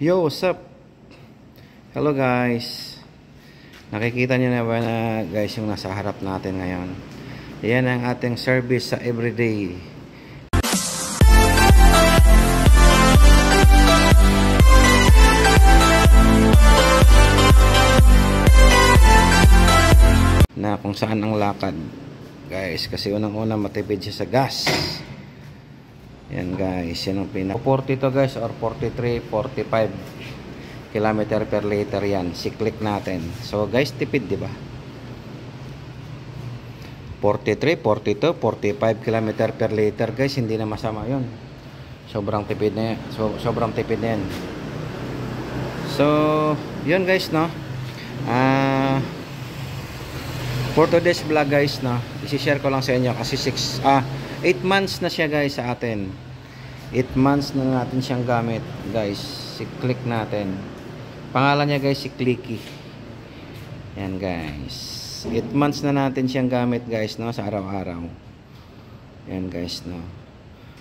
Yo, what's up? Hello guys. Nakikita nyo na ba na guys yung nasa harap natin ngayon? Yan ang ating service sa everyday. Na kung saan ang lakad guys, kasi unang-una matipid siya sa gas. Yan guys, yan ang pinaka 40 to guys, or 43, 45 km per liter yan. Si-click natin. So guys, tipid, di ba? 43, 42, 45 km per liter guys, hindi na masama 'yon. Sobrang tipid na yan. Sobrang tipid na yan. So, yun guys, no. For today's vlog guys, no, i-share ko lang sa inyo kasi 8 months na siya guys sa atin. 8 months na natin siyang gamit guys. Si-click natin. Pangalan niya guys si Clicky. Yan guys. 8 months na natin siyang gamit guys, no, sa araw-araw. Yan guys, no.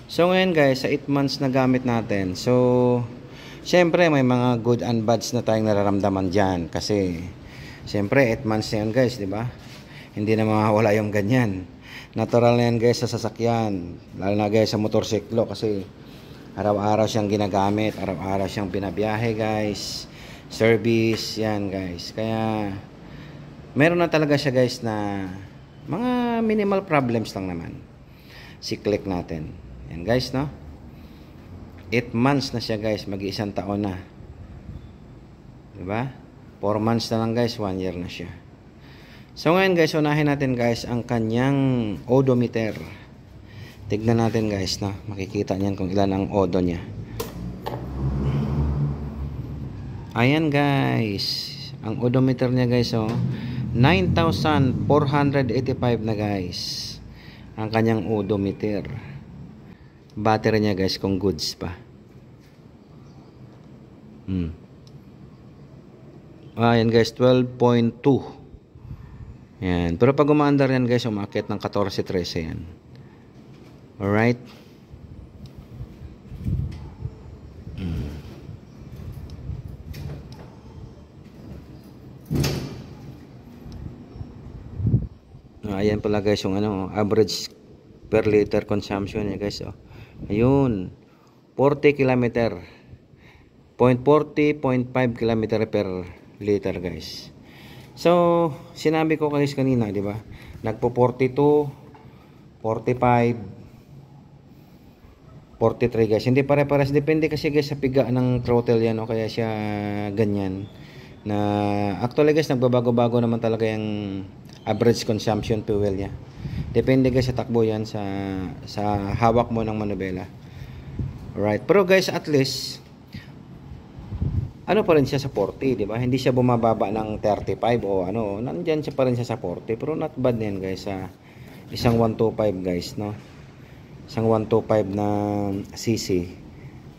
So ngayon guys, sa 8 months na gamit natin. So syempre may mga good and bads na tayong nararamdaman diyan kasi syempre 8 months na yan guys, di ba? Hindi na mawawala yung ganyan. Natural na yan guys sa sasakyan, lalo na guys sa motorsiklo kasi araw-araw siyang ginagamit, araw-araw siyang binabiyahe guys, service yan guys. Kaya meron na talaga siya guys na mga minimal problems lang naman. Si-click natin yan guys, no. 8 months na siya guys, mag-1 taon na, diba? 4 months na lang guys, 1 year na siya. So ngayon guys, unahin natin guys ang kanyang odometer. Tignan natin guys, na makikita niyan kung ilan ang odo niya. Ayan guys, ang odometer niya guys, oh, 9,485 na guys ang kanyang odometer. Battery niya guys kung goods pa. Ayan guys, 12.2. Yan. Pero pag umaandar yan guys, umakit ng 14-13 yan. Alright. Ayan pala guys yung average per liter consumption niya guys. Oh. Ayun. 40 km. 0.40, 0.5 km per liter guys. So, sinabi ko guys kanina, di ba? Nagpo 42, 45, 43 guys. Hindi pare-pares, depende kasi guys sa piga ng throttle yan, o kaya siya ganyan. Na actually guys, nagbabago-bago naman talaga yung average consumption fuel niya. Depende guys sa takbo yan, sa hawak mo ng manubela. Alright, pero guys, at least ano pa rin siya sa 40, di ba? Hindi siya bumababa ng 35 o ano, nandiyan siya pa rin siya sa 40, pero not bad din guys sa isang 125 guys, no? Isang 125 na cc.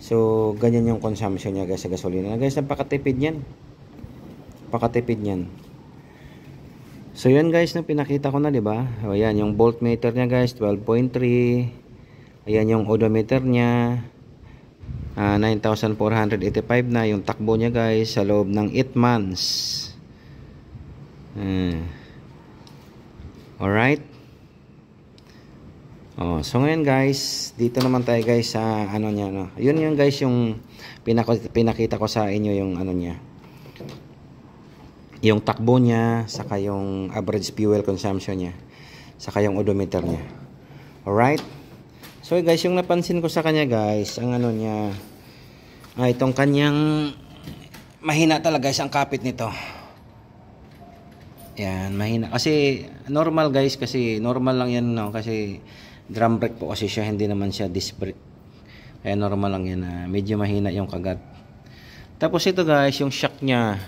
So, ganyan yung consumption niya guys sa gasolina. Guys, napakatipid niyan. Napakatipid niyan. So, yun guys, na pinakita ko na, di ba? O, yan, yung voltmeter niya guys, 12.3. Ayan yung odometer niya. 9,485 na yung takbo niya guys sa loob ng 8 months. Alright. So ngayon guys, dito naman tayo guys sa ano niya, no. Yun yung guys yung pinakita ko sa inyo yung ano niya. Yung takbo niya, saka yung average fuel consumption niya, saka yung odometer niya. Alright. So guys, yung napansin ko sa kanya guys, ang ano niya, itong kanyang mahina talaga guys ang kapit nito. Yan, mahina. Kasi normal guys, kasi normal lang yan, no, kasi drum brake po kasi siya, hindi naman siya disc brake. Kaya normal lang yan, medyo mahina yung kagat. Tapos ito guys, yung shock niya.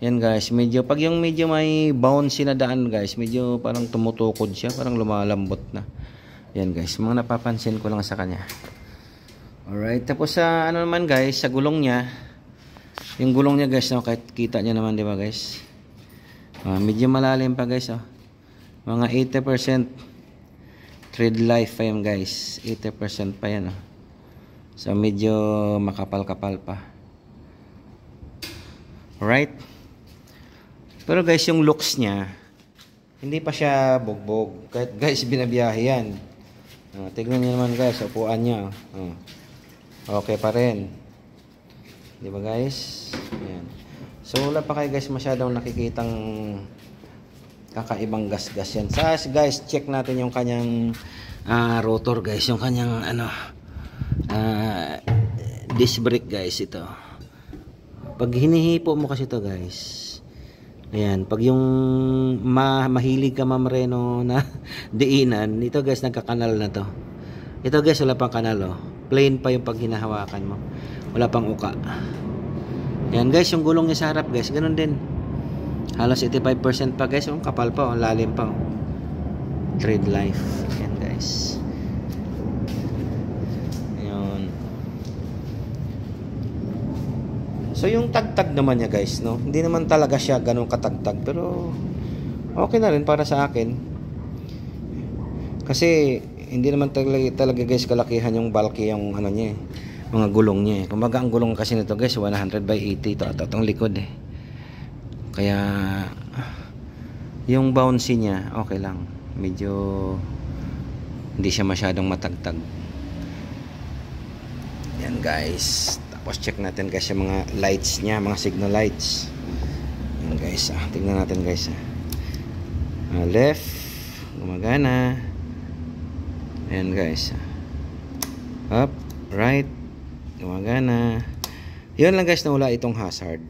Yan guys, medyo pag yung medyo may bouncy na daan guys, medyo parang tumutukod siya, parang lumalambot na. Yan guys, mga napapansin ko lang sa kanya. Alright, tapos sa ano naman guys, sa gulong niya. Yung gulong niya guys, no, kahit kita niya naman, di ba guys? Medyo malalim pa guys, oh. Mga 80% tread life pa yan guys. 80% pa yan, oh. So medyo makapal-kapal pa. Right? Pero guys, yung looks niya, hindi pa siya bugbog. Kahit guys, binabiyahe yan. Tignan niyo naman guys, upuan niya. Okay pa rin. Di ba guys? Ayan. So wala pa kayo guys masyadong nakikitang kakaibang gas-gas yan. Guys, check natin yung kanyang rotor guys. Yung kanyang disc brake guys ito. Pag hinihipo mo kasi ito guys, ayan, pag yung mahilig ka mamreno na diinan, ito guys, nagkakanal na to. Ito guys, wala pang kanal, oh. Plain pa yung pag hinahawakan mo. Wala pang uka. Ayan guys, yung gulong niya sa harap guys, ganun din. Halos 85% pa guys, yung kapal pa, lalim pa. Trade life. Ayan guys. Ayan. So yung tagtag naman niya guys, no? Hindi naman talaga siya ganun katagtag, pero okay na rin para sa akin. Kasi hindi naman talaga guys kalakihan yung bulky yung ano niya, mga gulong niya. Kumbaga ang gulong kasi nito guys 100/80 ito at itong likod eh. Kaya yung bouncy niya okay lang. Medyo hindi siya masyadong matagtag. Yan guys. Tapos check natin guys yung mga lights niya, mga signal lights. Yan guys, tingnan natin guys. Left, gumagana. Yan guys. Up, right, gumagana. Yun lang guys na wala itong hazard.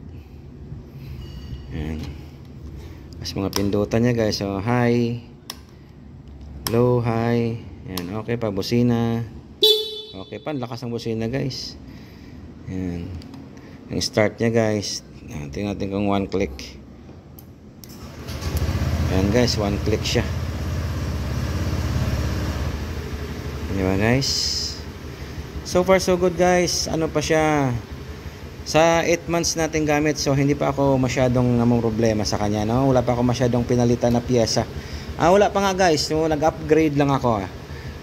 Yan. Tapos mga pindutan niya guys. So high, low, high. Yan, okay pa, busina. Okay pa, lakas ng busina guys. Yan. Yung start niya guys. Tingnan natin kung one click. Yan guys, one click siya. Di ba guys? So far so good guys. Ano pa siya? Sa 8 months natin gamit, so hindi pa ako masyadong namong problema sa kanya, no? Wala pa ako masyadong pinalitan na piyesa. Wala pa nga guys. So nag-upgrade lang ako.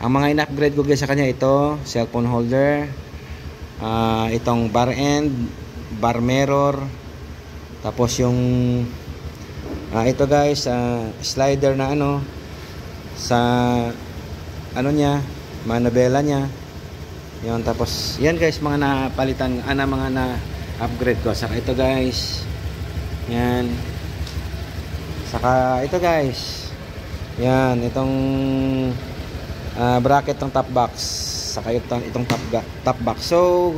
Ang mga in-upgrade ko guys sa kanya, ito, cellphone holder. Itong bar end, bar mirror, tapos yung ito guys, slider na ano sa ano niya, manabela niya. Yun, tapos yan guys, mga napalitan, mga na-upgrade ko. Saka ito guys, yan. Saka ito guys, yan, itong bracket ng top box. Saka itong top box. So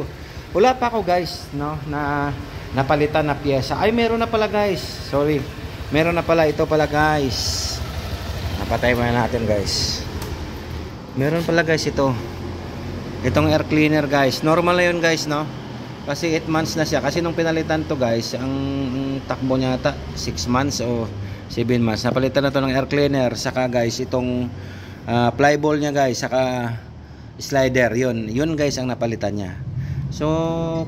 wala pa ako guys, no, na napalitan na piyesa. Ay, meron na pala guys, sorry, meron na pala. Ito pala guys, napatay muna natin guys. Meron pala guys itong air cleaner guys. Normal na yun guys, no, kasi 8 months na siya. Kasi nung pinalitan to guys, ang takbo niya ata 6 months o 7 months. Napalitan na to ng air cleaner. Saka guys, itong flyball niya guys, saka slider, yun guys ang napalitan niya. So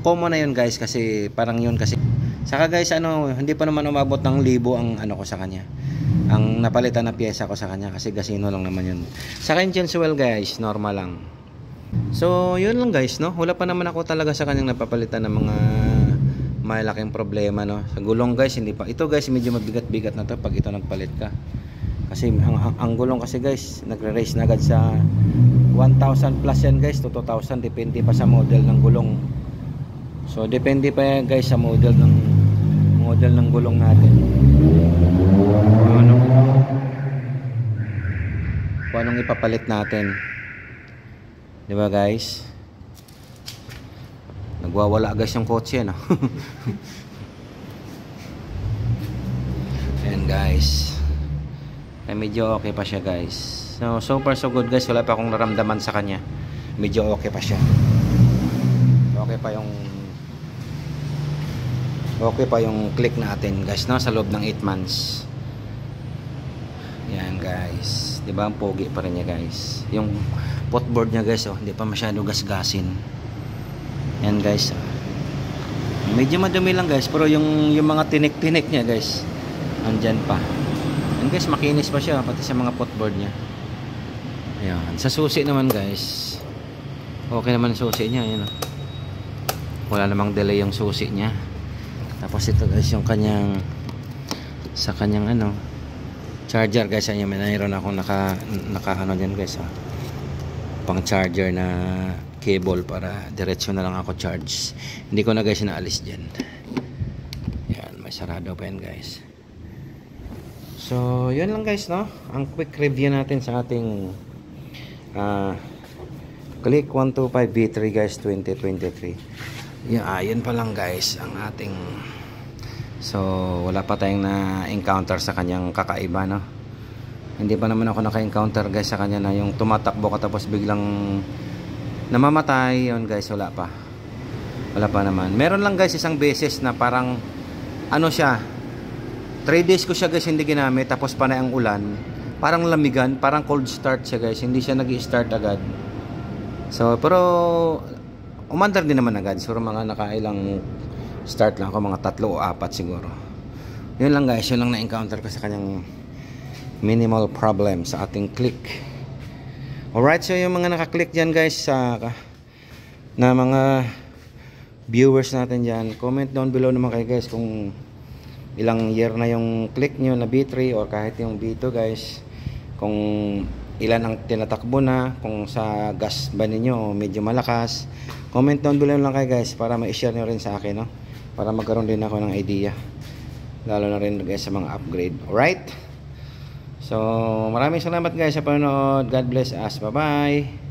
common na yun guys, kasi parang yun kasi. Saka guys, hindi pa naman umabot ng 1,000 ang ano ko sa kanya, ang napalitan na piyesa ko sa kanya, kasi gasino lang naman yun. Saka engine oil guys, normal lang. So yun lang guys, no. Wala pa naman ako talaga sa kanyang napapalitan ng mga malaking problema, no. Sa gulong guys, hindi pa. Ito guys, medyo mabigat-bigat na to pag ito nagpalit ka. Kasi ang gulong kasi guys, nagre-race na agad sa 1,000 plus yan guys to 2,000, depende pa sa model ng gulong. So depende pa yan guys sa model ng gulong natin. Kung anong ipapalit natin. 'Di ba guys? Nagwawala guys yung kotse, no. Ayan guys. Ay, medyo okay pa siya guys. So far so good guys. Wala pa akong naramdaman sa kanya. Medyo okay pa siya. Okay pa yung click natin guys, no, sa loob ng 8 months. Yan guys. Diba ang pogi pa rin niya guys. Yung footboard niya guys, hindi pa masyado gasgasin. Yan guys. Medyo madumi lang guys, pero yung mga tinik-tinik niya guys, andyan pa. Yan guys, makinis pa siya pati sa mga footboard niya. Ayan. Sa susi naman guys, okay naman ang susi niya. Ayan, wala namang delay yung susi niya. Tapos ito guys yung kanyang sa kanyang ano charger guys. Ayan, mayroon akong naka ano dyan guys, pang charger na cable para diretso na lang ako charge. Hindi ko na guys naalis dyan. Yan, may sarado pa yan guys. So yun lang guys, no, ang quick review natin sa ating Click 125 V3 guys 2023. Yun pa lang guys ang ating. So wala pa tayong na-encounter sa kanyang kakaiba, no. Hindi pa naman ako naka-encounter guys sa kanya na yung tumatakbo ka tapos biglang namamatay. Yun guys, wala pa naman. Meron lang guys isang beses na parang ano siya, 3 days ko siya guys hindi ginamit, tapos panay ang ulan, parang lamigan, parang cold start siya guys, hindi siya nag-i-start agad. So pero umandar din naman agad. Siguro mga nakailang start lang ako, mga 3 o 4 siguro. Yun lang guys, yun lang na-encounter ko sa kanyang minimal problem sa ating click. Alright, so yung mga naka-click dyan guys, na mga viewers natin dyan, comment down below naman kayo guys kung ilang year na yung click nyo na B3 or kahit yung B2 guys, kung ilan ang tinatakbo na, kung sa gas ba ninyo medyo malakas. Comment down below lang kayo guys para ma-share nyo rin sa akin, no? Para magkaroon din ako ng idea, lalo na rin guys sa mga upgrade. Alright, so maraming salamat guys sa panonood. God bless us, bye bye.